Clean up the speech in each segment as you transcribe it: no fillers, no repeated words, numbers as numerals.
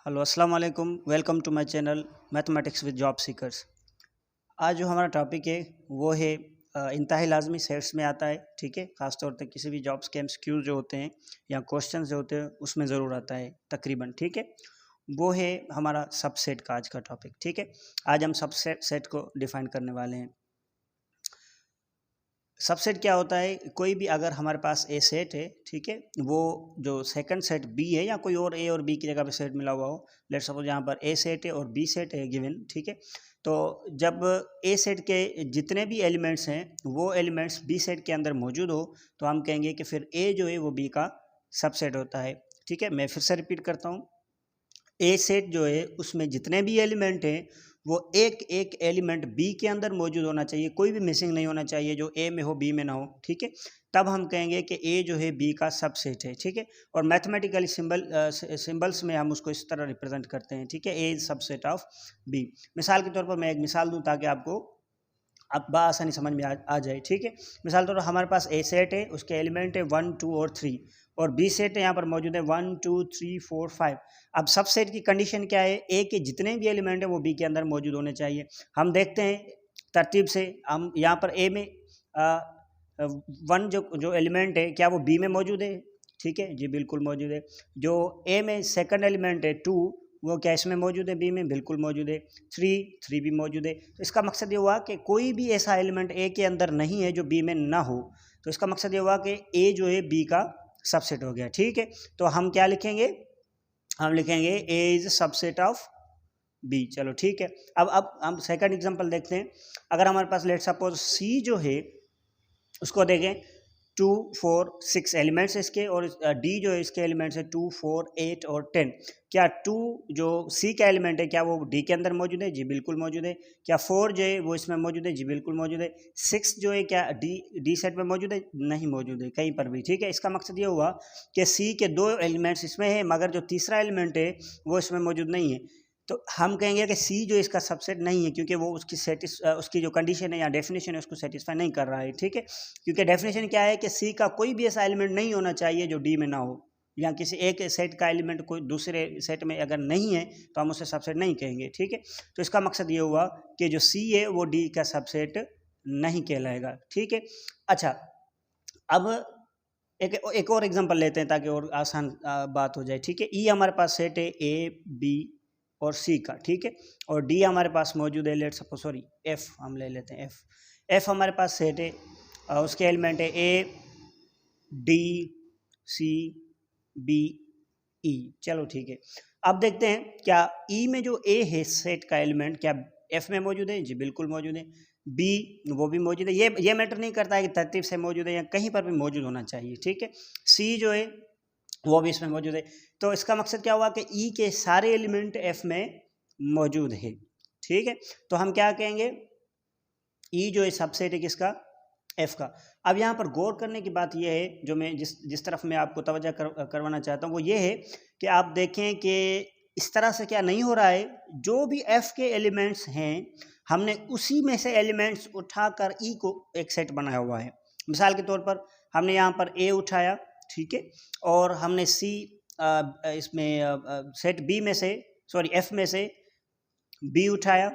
Hello अस्सलाम वालेकुम। Welcome to my channel mathematics with job seekers. आज जो हमारा टॉपिक है वो है इंतहाई लाजमी सेट्स में आता है। ठीक है, ख़ासतौर पे किसी भी जॉब्स के एमसीक्यू जो होते हैं या क्वेश्चन जो होते हैं उसमें ज़रूर आता है तकरीबन। ठीक है, वो है हमारा सबसेट का आज का टॉपिक। ठीक है, आज हम सबसेट सेट को डिफाइन करने वाले हैं। सबसेट क्या होता है? कोई भी अगर हमारे पास ए सेट है, ठीक है, वो जो सेकंड सेट बी है या कोई और ए और बी की जगह पे सेट मिला हुआ हो, लेट्स सपोज यहाँ पर ए सेट है और बी सेट है गिवन। ठीक है, तो जब ए सेट के जितने भी एलिमेंट्स हैं वो एलिमेंट्स बी सेट के अंदर मौजूद हो तो हम कहेंगे कि फिर ए जो है वो बी का सबसेट होता है। ठीक है, मैं फिर से रिपीट करता हूँ। ए सेट जो है उसमें जितने भी एलिमेंट हैं वो एक एक एलिमेंट बी के अंदर मौजूद होना चाहिए, कोई भी मिसिंग नहीं होना चाहिए जो ए में हो बी में ना हो। ठीक है, तब हम कहेंगे कि ए जो है बी का सबसेट है। ठीक है, और मैथमेटिकली सिंबल्स में हम उसको इस तरह रिप्रेजेंट करते हैं। ठीक है, ए इज सबसेट ऑफ बी। मिसाल के तौर पर मैं एक मिसाल दूं ताकि आपको अब बआसानी समझ में आ जाए। ठीक है, मिसाल तौर पर हमारे पास ए सेट है, उसके एलिमेंट है 1 2 और 3, और बी सेट है यहाँ पर मौजूद है 1 2 3 4 5। अब सब सेट की कंडीशन क्या है? ए के जितने भी एलिमेंट है वो बी के अंदर मौजूद होने चाहिए। हम देखते हैं तरतीब से, हम यहाँ पर ए में वन जो जो एलिमेंट है क्या वो बी में मौजूद है? ठीक है जी, बिल्कुल मौजूद है। जो ए में सेकंड एलिमेंट है 2, वो क्या इसमें मौजूद है? बी में बिल्कुल मौजूद है। 3 भी मौजूद है। तो इसका मकसद ये हुआ कि कोई भी ऐसा एलिमेंट ए के अंदर नहीं है जो बी में ना हो। तो इसका मकसद ये हुआ कि ए जो है बी का सबसेट हो गया। ठीक है, तो हम क्या लिखेंगे? हम लिखेंगे ए इज सबसेट ऑफ बी। चलो ठीक है, अब हम सेकंड एग्जांपल देखते हैं। अगर हमारे पास लेट सपोज सी जो है उसको देखें, 2 4 6 एलिमेंट्स है इसके, और डी जो है इसके एलिमेंट्स है 2 4 8 और 10। क्या 2 जो सी का एलिमेंट है क्या वो डी के अंदर मौजूद है? जी बिल्कुल मौजूद है। क्या 4 जो है वो इसमें मौजूद है? जी बिल्कुल मौजूद है। 6 जो है क्या डी सेट में मौजूद है? नहीं मौजूद है कहीं पर भी। ठीक है, इसका मकसद ये हुआ कि सी के 2 एलिमेंट्स इसमें है मगर जो तीसरा एलिमेंट है वो इसमें मौजूद नहीं है। तो हम कहेंगे कि सी जो इसका सबसेट नहीं है क्योंकि वो उसकी जो कंडीशन है या डेफिनेशन है उसको सेटिस्फाई नहीं कर रहा है। ठीक है, क्योंकि डेफिनेशन क्या है कि सी का कोई भी ऐसा एलिमेंट नहीं होना चाहिए जो डी में ना हो, या किसी एक सेट का एलिमेंट कोई दूसरे सेट में अगर नहीं है तो हम उसे सबसेट नहीं कहेंगे। ठीक है, तो इसका मकसद ये हुआ कि जो सी है वो डी का सबसेट नहीं कहलाएगा। ठीक है, अच्छा, अब एक और एग्जांपल लेते हैं ताकि और आसान बात हो जाए। ठीक है, ई हमारे पास सेट है ए बी और सी का। ठीक है, और डी हमारे पास मौजूद है, लेट सपोज सॉरी एफ हम ले लेते हैं। एफ हमारे पास सेट है, उसके एलिमेंट है A D C B E. चलो ठीक है, अब देखते हैं क्या ई में जो ए है सेट का एलिमेंट क्या एफ में मौजूद है? जी बिल्कुल मौजूद है। बी वो भी मौजूद है। ये मैटर नहीं करता है कि तरतीब से मौजूद है या कहीं पर भी मौजूद होना चाहिए। ठीक है, सी जो है वो भी इसमें मौजूद है। तो इसका मकसद क्या हुआ कि ई के सारे एलिमेंट एफ में मौजूद है। ठीक है, तो हम क्या कहेंगे? ई जो है सबसेट है किसका? एफ का। अब यहाँ पर गौर करने की बात यह है, जो मैं जिस तरफ मैं आपको तवज्जो करवाना चाहता हूँ वो ये है कि आप देखें कि इस तरह से क्या नहीं हो रहा है, जो भी एफ के एलिमेंट्स हैं हमने उसी में से एलिमेंट्स उठाकर ई को एक सेट बनाया हुआ है। मिसाल के तौर पर हमने यहाँ पर ए उठाया, ठीक है, और हमने सी इसमें सेट बी में से सॉरी एफ में से बी उठाया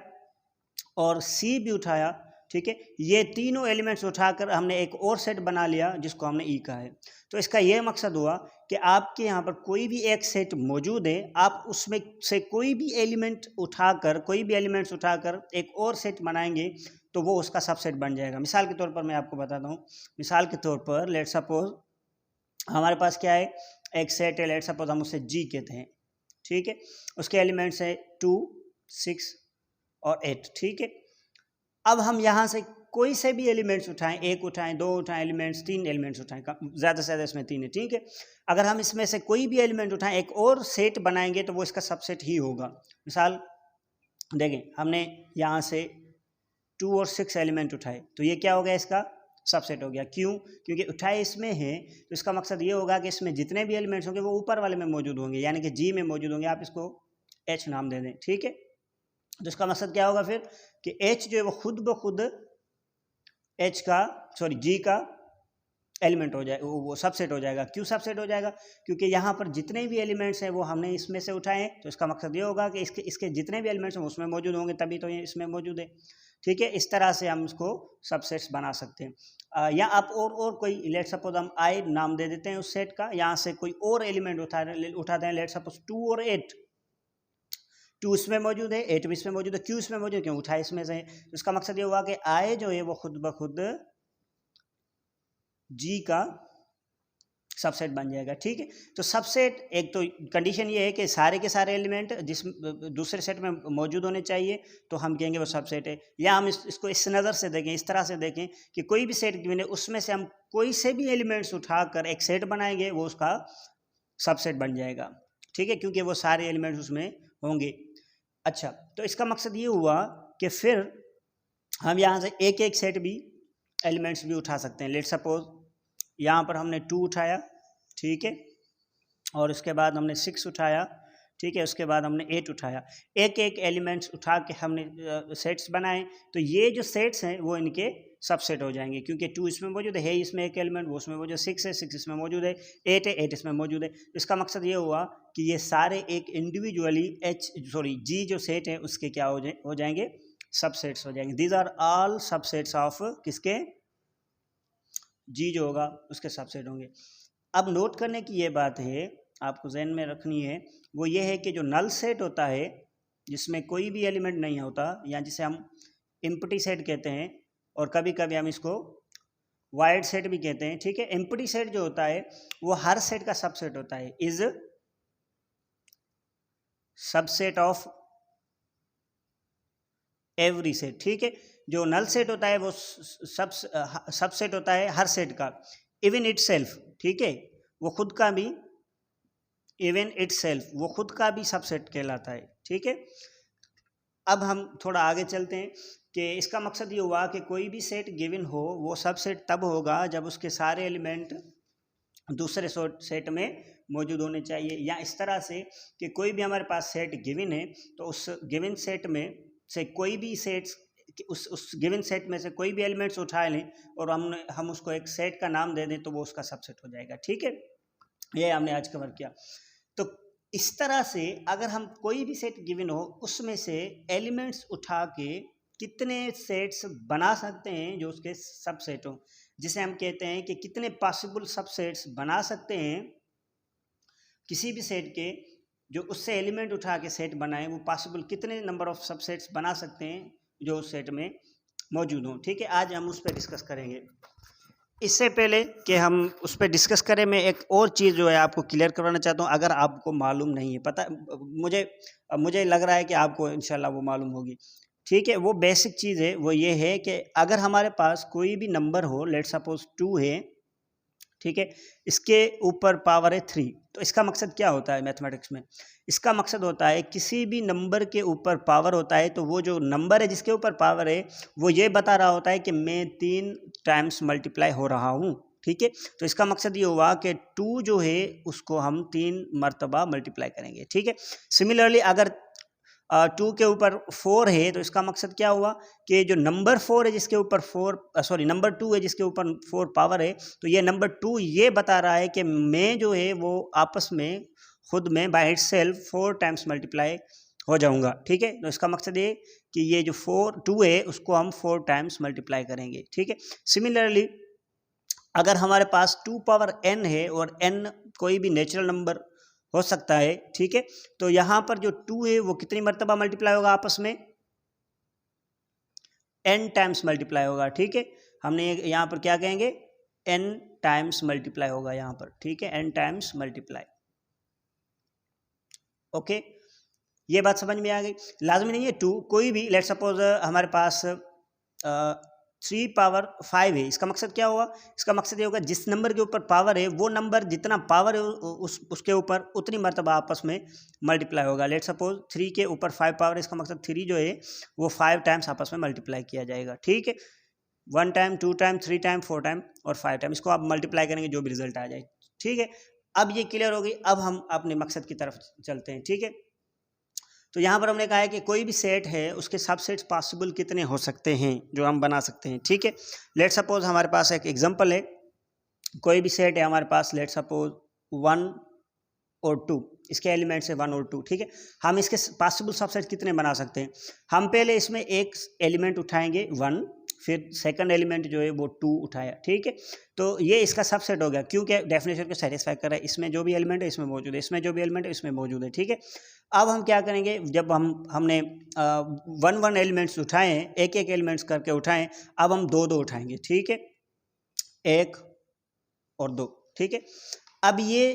और सी भी उठाया। ठीक है, ये तीनों एलिमेंट्स उठाकर हमने एक और सेट बना लिया जिसको हमने ई कहा है। तो इसका यह मकसद हुआ कि आपके यहाँ पर कोई भी एक सेट मौजूद है, आप उसमें से कोई भी एलिमेंट्स उठाकर एक और सेट बनाएंगे तो वो उसका सबसेट बन जाएगा। मिसाल के तौर पर मैं आपको बताता हूँ। मिसाल के तौर पर लेट सपोज हमारे पास क्या है, एक सेट है, लेट सपोज हम उसे जी कहते हैं। ठीक है, उसके एलिमेंट्स है 2 6 और 8। ठीक है, अब हम यहाँ से कोई से भी एलिमेंट्स उठाएं, एक उठाएं, दो उठाएं एलिमेंट्स, 3 एलिमेंट्स उठाएं, ज़्यादा से ज़्यादा इसमें 3 है। ठीक है, अगर हम इसमें से कोई भी एलिमेंट उठाएं एक और सेट बनाएंगे तो वो इसका सबसेट ही होगा। मिसाल देखें, हमने यहाँ से 2 और 6 एलिमेंट उठाए तो ये क्या हो गया? इसका सबसेट हो गया। क्यों? क्योंकि उठाए इसमें है तो इसका मकसद ये होगा कि इसमें जितने भी एलिमेंट्स होंगे वो ऊपर वाले में मौजूद होंगे, यानी कि जी में मौजूद होंगे। आप इसको एच नाम दे दें। ठीक है, तो इसका मकसद क्या होगा फिर कि एच जो है वो खुद ब खुद एच का जी का एलिमेंट हो जाए, वो सबसेट हो जाएगा। क्यों सबसेट हो जाएगा? क्योंकि यहाँ पर जितने भी एलिमेंट्स हैं वो हमने इसमें से उठाए हैं, तो इसका मकसद ये होगा कि इसके जितने भी एलिमेंट्स हैं उसमें मौजूद होंगे, तभी तो ये इसमें मौजूद है। ठीक है, इस तरह से हम इसको सबसेट्स बना सकते हैं। या आप और कोई, लेट सपोज हम आई नाम दे देते हैं उस सेट का, यहाँ से कोई और एलिमेंट उठाते हैं, लेट सपोज 2 और 8, 2 इसमें मौजूद है, 8 भी इसमें मौजूद है। क्यों इसमें मौजूद है? क्यों उठाए इसमें से। तो इसका मकसद ये हुआ कि आई जो है वो खुद ब खुद जी का सबसेट बन जाएगा। ठीक है, तो सबसेट एक तो कंडीशन ये है कि सारे के सारे एलिमेंट जिस दूसरे सेट में मौजूद होने चाहिए, तो हम कहेंगे वो सबसेट है। या हम इसको इस नज़र से देखें, इस तरह से देखें कि कोई भी सेट गिवन है, उसमें से हम कोई से भी एलिमेंट्स उठाकर एक सेट बनाएंगे, वो उसका सबसेट बन जाएगा। ठीक है, क्योंकि वो सारे एलिमेंट्स उसमें होंगे। अच्छा, तो इसका मकसद ये हुआ कि फिर हम यहाँ से एक एक सेट भी एलिमेंट्स भी उठा सकते हैं। लेट सपोज यहाँ पर हमने 2 उठाया, ठीक है, और उसके बाद हमने 6 उठाया, ठीक है, उसके बाद हमने 8 उठाया। एक एक एलिमेंट्स उठा के हमने सेट्स बनाए, तो ये जो सेट्स हैं वो इनके सबसेट हो जाएंगे, क्योंकि 2 इसमें मौजूद है, इसमें एक एलिमेंट, वो उसमें मौजूद, 6 है, 6 इसमें मौजूद है, 8 है, 8 इसमें मौजूद है। इसका मकसद ये हुआ कि ये सारे एक इंडिविजुअली जी जो सेट है उसके क्या हो जाएंगे, सबसेट्स हो जाएंगे। These are all subsets of किसके, जी जो होगा उसके सबसेट होंगे। अब नोट करने की ये बात है, आपको जहन में रखनी है, वो ये है कि जो नल सेट होता है जिसमें कोई भी एलिमेंट नहीं होता, या जिसे हम एम्प्टी सेट कहते हैं, और कभी कभी हम इसको वाइड सेट भी कहते हैं। ठीक है, एम्प्टी सेट जो होता है वो हर सेट का सबसेट होता है, is subset of every set. ठीक है, जो नल सेट होता है वो सबसेट होता है हर सेट का, इवन इटसेल्फ। ठीक है, वो खुद का भी, इवन इटसेल्फ वो खुद का भी सबसेट कहलाता है। ठीक है, अब हम थोड़ा आगे चलते हैं कि इसका मकसद ये हुआ कि कोई भी सेट गिवन हो वो सबसेट तब होगा जब उसके सारे एलिमेंट दूसरे सेट में मौजूद होने चाहिए। या इस तरह से कि कोई भी हमारे पास सेट गिवन है, तो उस गिवन सेट में से कोई भी सेट्स, उस गिवन सेट में से कोई भी एलिमेंट्स उठा लें और हम उसको एक सेट का नाम दे दें, तो वो उसका सबसेट हो जाएगा। ठीक है, ये हमने आज कवर किया। तो इस तरह से अगर हम कोई भी सेट गिवन हो उसमें से एलिमेंट्स उठा के कितने सेट्स बना सकते हैं जो उसके सबसेट हो, जिसे हम कहते हैं कि कितने पॉसिबल सबसेट्स बना सकते हैं किसी भी सेट के, जो उससे एलिमेंट उठा के सेट बनाए, वो पॉसिबल कितने नंबर ऑफ सबसेट्स बना सकते हैं जो उस सेट में मौजूद हों। ठीक है, आज हम उस पर डिस्कस करेंगे। इससे पहले कि हम उस पर डिस्कस करें, मैं एक और चीज़ जो है आपको क्लियर करवाना चाहता हूँ। अगर आपको मालूम नहीं है, पता मुझे लग रहा है कि आपको इंशाल्लाह वो मालूम होगी। ठीक है, वो बेसिक चीज़ है, वो ये है कि अगर हमारे पास कोई भी नंबर हो, लेट सपोज 2 है, ठीक है, इसके ऊपर पावर है 3, तो इसका मकसद क्या होता है मैथमेटिक्स में? इसका मकसद होता है किसी भी नंबर के ऊपर पावर होता है, तो वो जो नंबर है जिसके ऊपर पावर है वो ये बता रहा होता है कि मैं 3 टाइम्स मल्टीप्लाई हो रहा हूँ। ठीक है, तो इसका मकसद ये हुआ कि 2 जो है उसको हम 3 मरतबा मल्टीप्लाई करेंगे। ठीक है, सिमिलरली अगर 2 के ऊपर 4 है, तो इसका मकसद क्या हुआ कि जो नंबर 4 है जिसके ऊपर नंबर 2 है जिसके ऊपर 4 पावर है, तो ये नंबर 2 ये बता रहा है कि मैं जो है वो आपस में खुद में by itself 4 times multiply हो जाऊंगा। ठीक है, तो इसका मकसद ये कि ये जो 2 है उसको हम 4 टाइम्स मल्टीप्लाई करेंगे। ठीक है, सिमिलरली अगर हमारे पास 2 पावर n है और n कोई भी नेचुरल नंबर हो सकता है, ठीक है, तो यहाँ पर जो 2 है वो कितनी मरतबा मल्टीप्लाई होगा आपस में? n टाइम्स मल्टीप्लाई होगा। ठीक है, हमने यहाँ पर क्या कहेंगे? n टाइम्स मल्टीप्लाई होगा यहाँ पर। ठीक है, n टाइम्स मल्टीप्लाई। ओके, ये बात समझ में आ गई। लाजमी नहीं है 2, कोई भी, लेट सपोज हमारे पास 3 पावर 5 है, इसका मकसद क्या होगा? इसका मकसद ये होगा जिस नंबर के ऊपर पावर है वो नंबर जितना पावर है उसके ऊपर उतनी मरतबा आपस में मल्टीप्लाई होगा। लेट सपोज 3 के ऊपर 5 पावर है, इसका मकसद 3 जो है वो 5 टाइम्स आपस में मल्टीप्लाई किया जाएगा। ठीक है, 1 टाइम, 2 टाइम, 3 टाइम, 4 टाइम और 5 टाइम, इसको आप मल्टीप्लाई करेंगे जो भी रिजल्ट आ जाए। ठीक है, अब ये क्लियर हो गई। अब हम अपने मकसद की तरफ चलते हैं। ठीक है, तो यहाँ पर हमने कहा है कि कोई भी सेट है उसके सबसेट्स पॉसिबल कितने हो सकते हैं जो हम बना सकते हैं। ठीक है, लेट सपोज हमारे पास एक एग्जांपल है कोई भी सेट है हमारे पास, लेट सपोज 1 और 2, इसके एलिमेंट्स है 1 और 2, ठीक है। हम इसके पॉसिबल सबसेट कितने बना सकते हैं? हम पहले इसमें एक एलिमेंट उठाएंगे 1, फिर सेकंड एलिमेंट जो है वो 2 उठाया, ठीक है। तो ये इसका सबसेट हो गया, क्योंकि डेफिनेशन को सेटिस्फाई कर रहा है, इसमें जो भी एलिमेंट है इसमें मौजूद है, इसमें जो भी एलिमेंट है इसमें मौजूद है, ठीक है। अब हम क्या करेंगे, जब हमने 1 एलिमेंट्स उठाए हैं, एक एक एलिमेंट्स करके उठाएं, अब हम 2 उठाएंगे, ठीक है, 1 और 2, ठीक है। अब ये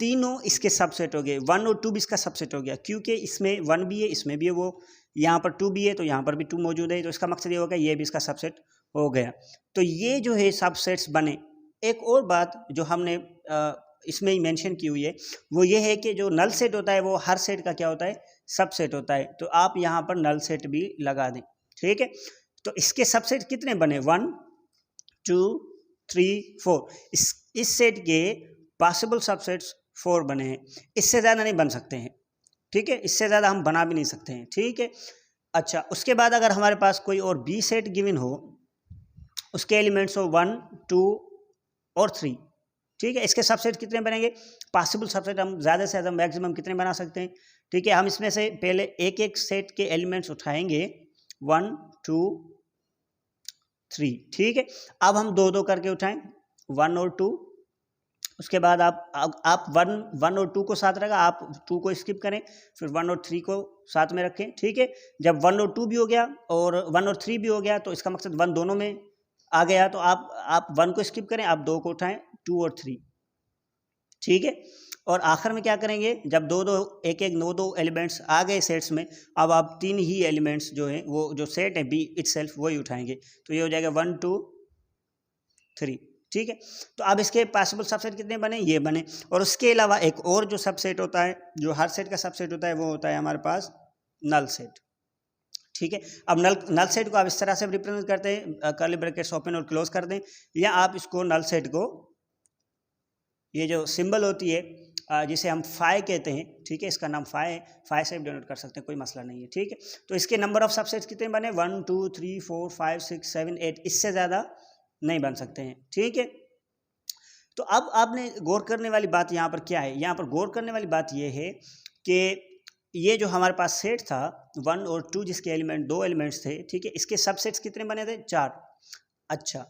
तीनों इसके सबसेट हो गए, 1 और 2 भी इसका सबसेट हो गया, क्योंकि इसमें 1 भी है, इसमें भी है, वो यहाँ पर 2 भी है तो यहाँ पर भी 2 मौजूद है, तो इसका मकसद ये होगा ये भी इसका सबसेट हो गया। तो ये जो है सबसेट्स बने। एक और बात जो हमने इसमें ही मेंशन की हुई है वो ये है कि जो नल सेट होता है वो हर सेट का क्या होता है, सबसेट होता है। तो आप यहाँ पर नल सेट भी लगा दें, ठीक है। तो इसके सबसेट कितने बने, 1 2 3 4, इस सेट के पॉसिबल सबसेट्स 4 बने हैं, इससे ज़्यादा नहीं बन सकते हैं, ठीक है, इससे ज़्यादा हम बना भी नहीं सकते हैं, ठीक है। अच्छा, उसके बाद अगर हमारे पास कोई और बी सेट गिवन हो, उसके एलिमेंट्स हो 1 2 और 3, ठीक है, इसके सबसेट कितने बनेंगे, पॉसिबल सबसेट हम ज़्यादा से ज़्यादा मैक्सिमम कितने बना सकते हैं, ठीक है। हम इसमें से पहले एक एक सेट के एलिमेंट्स उठाएंगे 1 2 3, ठीक है। अब हम 2 करके उठाएं, 1 और 2, उसके बाद आप 1 और 2 को साथ रखा, आप 2 को स्किप करें, फिर 1 और 3 को साथ में रखें, ठीक है। जब 1 और 2 भी हो गया और 1 और 3 भी हो गया तो इसका मकसद 1 दोनों में आ गया, तो आप 1 को स्किप करें, आप 2 को उठाएं, 2 और 3, ठीक है। और आखिर में क्या करेंगे, जब एक एक 2 एलिमेंट्स आ गए सेट्स में, अब आप 3 ही एलिमेंट्स जो है वो जो सेट है बी इटसेल्फ वही उठाएंगे, तो ये हो जाएगा 1 2 3, ठीक है। तो अब इसके पॉसिबल सबसेट कितने बने, ये बने। और उसके अलावा एक और जो सबसेट होता है, जो हर सेट का सबसेट होता है, वो होता है हमारे पास नल सेट, ठीक है। अब नल सेट को आप इस तरह से रिप्रेजेंट करते हैं, कर्ली ब्रैकेट्स ओपन और क्लोज कर दें, या आप इसको नल सेट को, ये जो सिंबल होती है जिसे हम फाई कहते हैं, ठीक है, इसका नाम फाई है, फाई से भी डिनोट कर सकते हैं, कोई मसला नहीं है, ठीक है। तो इसके नंबर ऑफ सबसेट्स कितने बने, 1 2 3 4 5 6 7 8, इससे ज़्यादा नहीं बन सकते हैं, ठीक है। तो अब आपने गौर करने वाली बात यहाँ पर क्या है, यहाँ पर गौर करने वाली बात ये है कि ये जो हमारे पास सेट था 1 और 2, जिसके एलिमेंट 2 एलिमेंट्स थे, ठीक है, इसके सबसेट्स कितने बने थे, 4। अच्छा,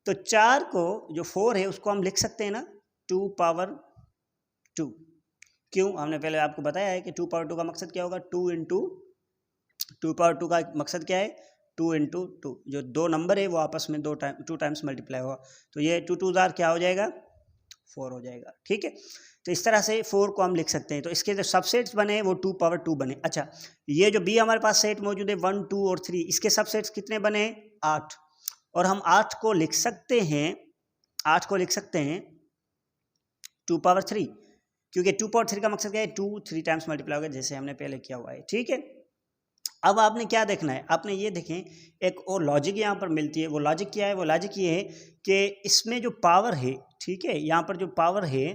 तो 4 को जो 4 है उसको हम लिख सकते हैं ना 2 पावर 2, क्यों, हमने पहले आपको बताया है कि 2 पावर 2 का मकसद क्या होगा, 2 पावर 2 का मकसद क्या है, 2 इंटू 2, जो 2 नंबर है वो आपस में 2 टाइम्स मल्टीप्लाई होगा, तो ये 2 2 जार क्या हो जाएगा, 4 हो जाएगा, ठीक है। तो इस तरह से 4 को हम लिख सकते हैं। तो इसके जो सबसेट्स बने वो 2 पावर 2 बने। अच्छा, ये जो बी हमारे पास सेट मौजूद है 1 2 और 3, इसके सबसेट्स कितने बने, 8, और हम 8 को लिख सकते हैं 2 पावर 3, क्योंकि 2 पावर 3 का मकसद क्या है, 2 3 टाइम्स मल्टीप्लाई होगा, जैसे हमने पहले किया हुआ है, ठीक है। अब आपने क्या देखना है, आपने ये देखें एक और लॉजिक यहाँ पर मिलती है, वो लॉजिक क्या है, वो लॉजिक ये है कि इसमें जो पावर है, ठीक है, यहाँ पर जो पावर है,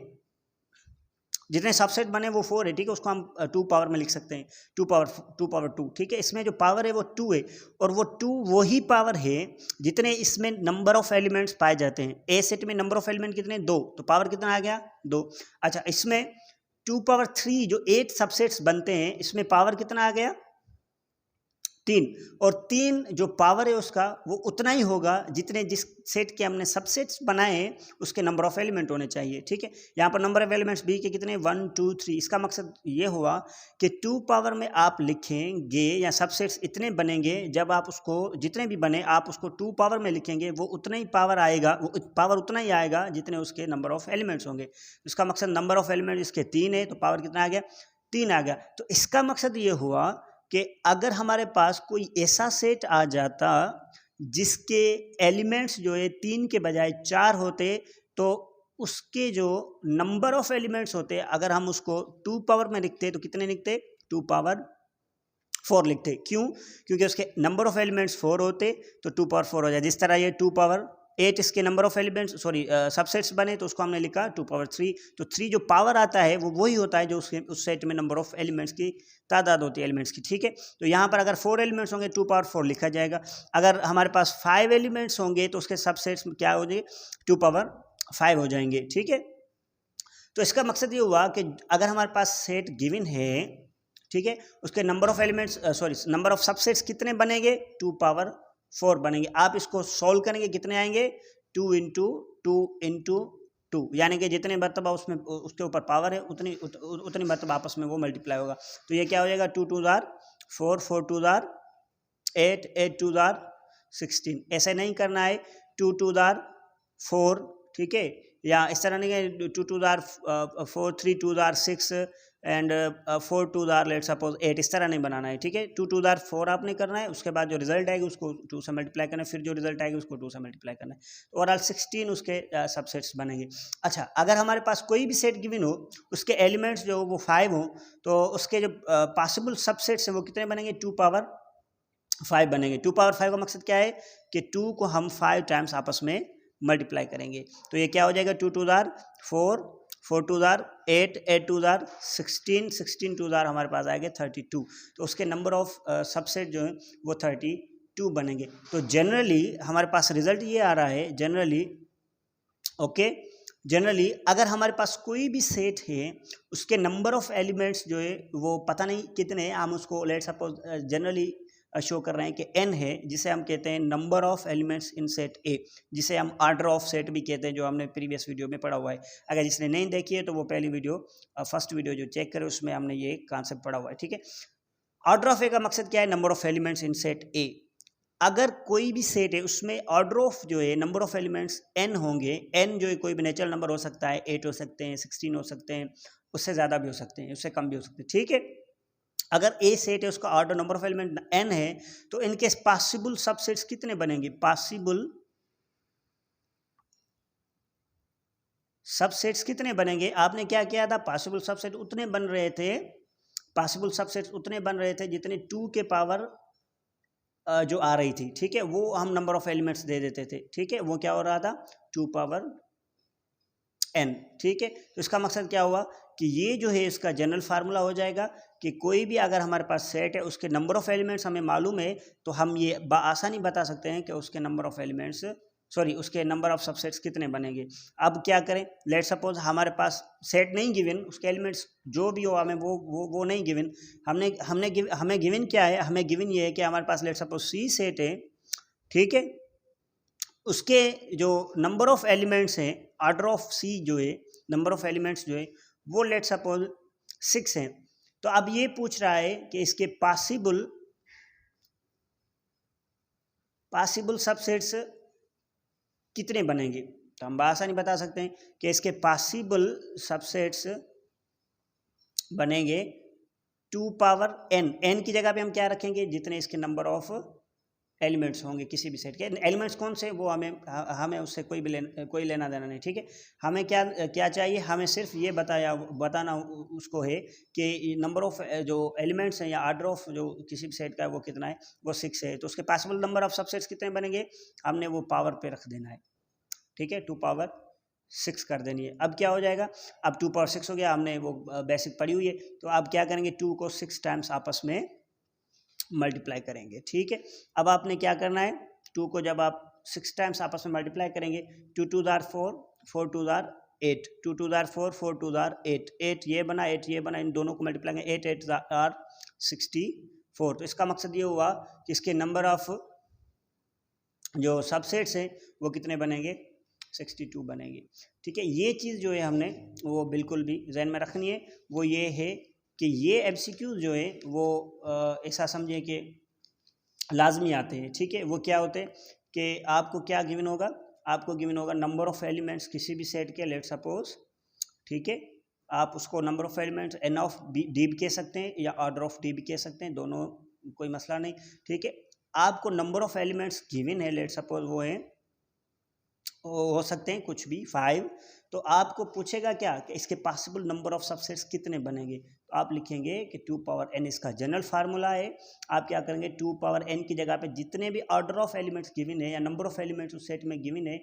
जितने सबसेट बने वो 4 है, ठीक है, उसको हम 2 पावर में लिख सकते हैं, 2 पावर 2, ठीक है। इसमें जो पावर है वो 2 है, और वो 2 वही पावर है जितने इसमें नंबर ऑफ एलिमेंट्स पाए जाते हैं। ए सेट में नंबर ऑफ एलिमेंट कितने, 2, तो पावर कितना आ गया, 2। अच्छा, इसमें 2 पावर 3 जो 8 सबसेट्स बनते हैं, इसमें पावर कितना आ गया, 3, और 3 जो पावर है उसका वो उतना ही होगा जितने जिस सेट के हमने सबसेट्स बनाए हैं उसके नंबर ऑफ एलिमेंट होने चाहिए, ठीक है। यहाँ पर नंबर ऑफ एलिमेंट्स बी के कितने, 1 2 3, इसका मकसद ये हुआ कि 2 पावर में आप लिखेंगे या सबसेट्स इतने बनेंगे, जब आप उसको जितने भी बने आप उसको 2 पावर में लिखेंगे, वो उतना ही पावर आएगा, वो पावर उतना ही आएगा जितने उसके नंबर ऑफ एलिमेंट्स होंगे। इसका मकसद नंबर ऑफ एलिमेंट इसके 3 है, तो पावर कितना आ गया, 3 आ गया। तो इसका मकसद ये हुआ कि अगर हमारे पास कोई ऐसा सेट आ जाता जिसके एलिमेंट्स जो है 3 के बजाय 4 होते, तो उसके जो नंबर ऑफ एलिमेंट्स होते, अगर हम उसको 2 पावर में लिखते तो कितने लिखते, 2 पावर 4 लिखते। क्यों, क्योंकि उसके नंबर ऑफ एलिमेंट्स 4 होते तो 2 पावर 4 हो जाए। जिस तरह ये 2 पावर 8 इसके नंबर ऑफ एलिमेंट्स सबसेट्स बने, तो उसको हमने लिखा 2 पावर 3। तो 3 जो पावर आता है वो वही होता है जो उस सेट में नंबर ऑफ एलिमेंट्स की तादाद होती है एलिमेंट्स की, ठीक है। तो यहाँ पर अगर 4 एलिमेंट्स होंगे 2 पावर 4 लिखा जाएगा। अगर हमारे पास 5 एलिमेंट्स होंगे तो उसके सबसेट्स क्या हो जाएंगे, 2 पावर 5 हो जाएंगे, ठीक है। तो इसका मकसद ये हुआ कि अगर हमारे पास सेट गिवन है, ठीक है, उसके number of elements number of subsets कितने बनेंगे, 2 पावर 4 बनेंगे। आप इसको सॉल्व करेंगे कितने आएंगे, 2 इंटू 2 इंटू 2, यानी कि जितने मरतबा उसमें उसके ऊपर पावर है उतनी मरतबा आपस में वो मल्टीप्लाई होगा। तो ये क्या हो जाएगा, 2 2 जार 4, 4 2 जार 8, 8 2 जार 16। ऐसे नहीं करना है 2 2 जार 4, ठीक है, या इस तरह नहीं है 2 2 jar 4, 3 2 jar 6 and 4 2 jar let's suppose 8, इस तरह नहीं बनाना है, ठीक है। 2 2 जार 4 आपने करना है, उसके बाद जो रिजल्ट आएगी उसको 2 से मल्टीप्लाई करना है, फिर जो रिजल्ट आएगी उसको 2 से मल्टीप्लाई करना है, तो ओवरऑल 16 उसके सबसेट्स बनेंगे। अच्छा, अगर हमारे पास कोई भी सेट गिवन हो, उसके एलिमेंट्स जो वो 5 हो, तो उसके जो पॉसिबल सबसेट्स हैं वो कितने बनेंगे, 2 पावर 5 बनेंगे। 2 पावर 5 का मकसद क्या है कि 2 को हम 5 टाइम्स आपस में मल्टीप्लाई करेंगे, तो ये क्या हो जाएगा, 2 2 जार 4, 4 2 जार 8, 8 2 जार 16, 16 2 जार हमारे पास आएगा 32। तो उसके नंबर ऑफ सबसेट जो है वो 32 बनेंगे। तो जनरली हमारे पास रिजल्ट ये आ रहा है, जनरली ओके, जनरली अगर हमारे पास कोई भी सेट है, उसके नंबर ऑफ एलिमेंट्स जो है वो पता नहीं कितने हैं, हम उसको लेट्स सपोज जनरली शो कर रहे हैं कि n है, जिसे हम कहते हैं number of elements in set ए, जिसे हम ऑर्डर ऑफ सेट भी कहते हैं, जो हमने प्रीवियस वीडियो में पढ़ा हुआ है। अगर जिसने नहीं देखी है तो वो पहली वीडियो, फर्स्ट वीडियो जो चेक करें, उसमें हमने ये कॉन्सेप्ट पढ़ा हुआ है, ठीक है। ऑर्डर ऑफ ए का मकसद क्या है, number of elements in set ए। अगर कोई भी सेट है उसमें ऑर्डर ऑफ जो है नंबर ऑफ एलिमेंट्स n होंगे, n जो है कोई भी नेचुरल नंबर हो सकता है, 8 हो सकते हैं, 16 हो सकते हैं, उससे ज़्यादा भी हो सकते हैं, उससे कम भी हो सकते हैं, ठीक है। अगर ए सेट है, उसका order number of element n है, तो इनके पॉसिबल सबसेट्स कितने बनेंगे, पॉसिबल सबसेट्स कितने बनेंगे। आपने क्या किया था, पॉसिबल सबसेट उतने बन रहे थे, पॉसिबल सबसेट्स उतने बन रहे थे जितने 2 के पावर जो आ रही थी, ठीक है, वो हम नंबर ऑफ एलिमेंट्स दे देते थे, ठीक है। वो क्या हो रहा था, 2 पावर n, ठीक है। तो इसका मकसद क्या हुआ कि ये जो है इसका जनरल फार्मूला हो जाएगा कि कोई भी अगर हमारे पास सेट है, उसके नंबर ऑफ एलिमेंट्स हमें मालूम है, तो हम ये आसानी बता सकते हैं कि उसके नंबर ऑफ एलिमेंट्स उसके नंबर ऑफ सबसेट्स कितने बनेंगे। अब क्या करें, लेट सपोज हमारे पास सेट नहीं गिवन, उसके एलिमेंट्स जो भी हो हमें वो नहीं गिवन, हमें गिवन क्या है, हमें गिवन ये है कि हमारे पास लेट सपोज सी सेट है, ठीक है, उसके जो नंबर ऑफ एलिमेंट्स हैं, ऑर्डर ऑफ सी जो है, नंबर ऑफ एलिमेंट्स जो है वो लेट सपोज 6 हैं। तो अब ये पूछ रहा है कि इसके पॉसिबल सबसेट्स कितने बनेंगे। तो हम आसानी बता सकते हैं कि इसके पॉसिबल सबसेट्स बनेंगे 2 पावर n की जगह पे हम क्या रखेंगे, जितने इसके नंबर ऑफ एलिमेंट्स होंगे किसी भी सेट के। एलिमेंट्स कौन से, वो हमें उससे कोई लेना देना नहीं, ठीक है। हमें क्या चाहिए, हमें सिर्फ ये बताना उसको है कि नंबर ऑफ जो एलिमेंट्स हैं या ऑर्डर ऑफ जो किसी भी सेट का है वो कितना है, वो 6 है। तो उसके पॉसिबल नंबर ऑफ सबसेट्स कितने बनेंगे, हमने वो पावर पे रख देना है, ठीक है, 2 पावर 6 कर देनी है। अब क्या हो जाएगा, अब 2 पावर 6 हो गया, हमने वो बेसिक पढ़ी हुई है। तो अब क्या करेंगे, 2 को 6 टाइम्स आपस में मल्टीप्लाई करेंगे, ठीक है। अब आपने क्या करना है, 2 को जब आप 6 टाइम्स आपस में मल्टीप्लाई करेंगे, 2 2 जार 4, 4 2 जार 8, 2 2 जार 4, 4 2 जार 8, 8 ये बना, 8 ये बना, इन दोनों को मल्टीप्लाई करेंगे, 8 8 जार 64। तो इसका मकसद ये हुआ कि इसके नंबर ऑफ जो सबसेट्स हैं वो कितने बनेंगे, 62 बनेंगे, ठीक है। ये चीज़ जो है हमने वो बिल्कुल भी जहन में रखनी है, वो ये है कि ये एमसीक्यूज जो है वो ऐसा समझिए कि लाजमी आते हैं, ठीक है। वो क्या होते हैं कि आपको क्या गिवन होगा, आपको गिवन होगा नंबर ऑफ एलिमेंट्स किसी भी सेट के, लेट सपोज, ठीक है, आप उसको number of elements n of D भी कह सकते हैं या ऑर्डर ऑफ डी भी कह सकते हैं, दोनों कोई मसला नहीं, ठीक है। आपको नंबर ऑफ एलिमेंट्स गिवन है, लेट सपोज वो है, हो सकते हैं कुछ भी 5। तो आपको पूछेगा क्या कि इसके पॉसिबल नंबर ऑफ सबसेट्स कितने बनेंगे, तो आप लिखेंगे कि 2 पावर n इसका जनरल फार्मूला है। आप क्या करेंगे, 2 पावर n की जगह पे जितने भी ऑर्डर ऑफ एलिमेंट्स गिवन है या नंबर ऑफ एलिमेंट्स उस सेट में गिवन है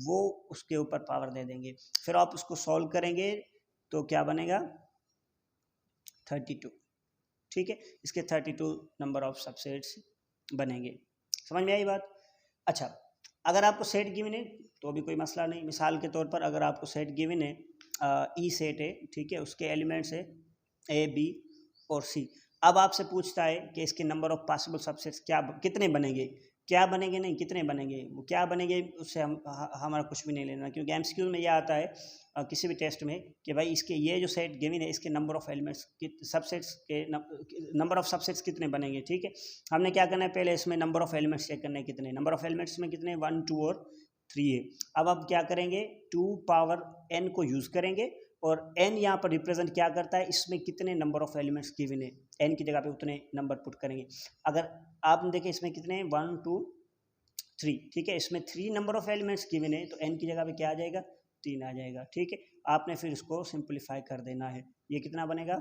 वो उसके ऊपर पावर दे देंगे, फिर आप उसको सॉल्व करेंगे तो क्या बनेगा, 32, ठीक है। इसके 32 नंबर ऑफ सबसेट्स बनेंगे। समझ में आई बात। अच्छा, अगर आपको सेट गिवन है तो भी कोई मसला नहीं। मिसाल के तौर पर अगर आपको सेट गिवन है ई सेट है, ठीक है, उसके एलिमेंट्स है ए बी और सी। अब आपसे पूछता है कि इसके नंबर ऑफ पॉसिबल सबसेट्स कितने बनेंगे, क्या बनेंगे नहीं कितने बनेंगे, वो क्या बनेंगे उससे हमारा कुछ भी नहीं लेना, क्योंकि एमसीक्यू में यह आता है किसी भी टेस्ट में कि भाई इसके ये जो सेट गिवन है इसके नंबर ऑफ एलिमेंट्स सबसेट्स के नंबर ऑफ सबसेट्स कितने बनेंगे, ठीक है। हमने क्या करना है, पहले इसमें नंबर ऑफ एलिमेंट्स चेक करने कितने, नंबर ऑफ एलिमेंट्स में कितने 1 2 और 3 है। अब क्या करेंगे, 2 पावर n को यूज़ करेंगे और n यहाँ पर रिप्रेजेंट क्या करता है, इसमें कितने नंबर ऑफ एलिमेंट्स गिवन है, n की जगह पे उतने नंबर पुट करेंगे। अगर आप देखें इसमें कितने 1 2 3, ठीक है, इसमें 3 नंबर ऑफ एलिमेंट्स गिवन है तो n की जगह पे क्या आ जाएगा 3 आ जाएगा, ठीक है। आपने फिर इसको सिंप्लीफाई कर देना है, ये कितना बनेगा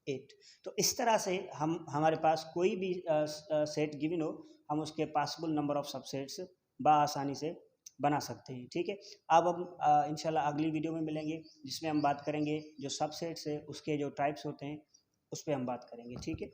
8। तो इस तरह से हमारे पास कोई भी सेट गिवन हो, हम उसके पॉसिबल नंबर ऑफ सबसेट्स बआसानी से बना सकते हैं, ठीक है। अब हम इंशाल्लाह अगली वीडियो में मिलेंगे जिसमें हम बात करेंगे जो सबसेट्स है उसके जो टाइप्स होते हैं उस पर हम बात करेंगे, ठीक है।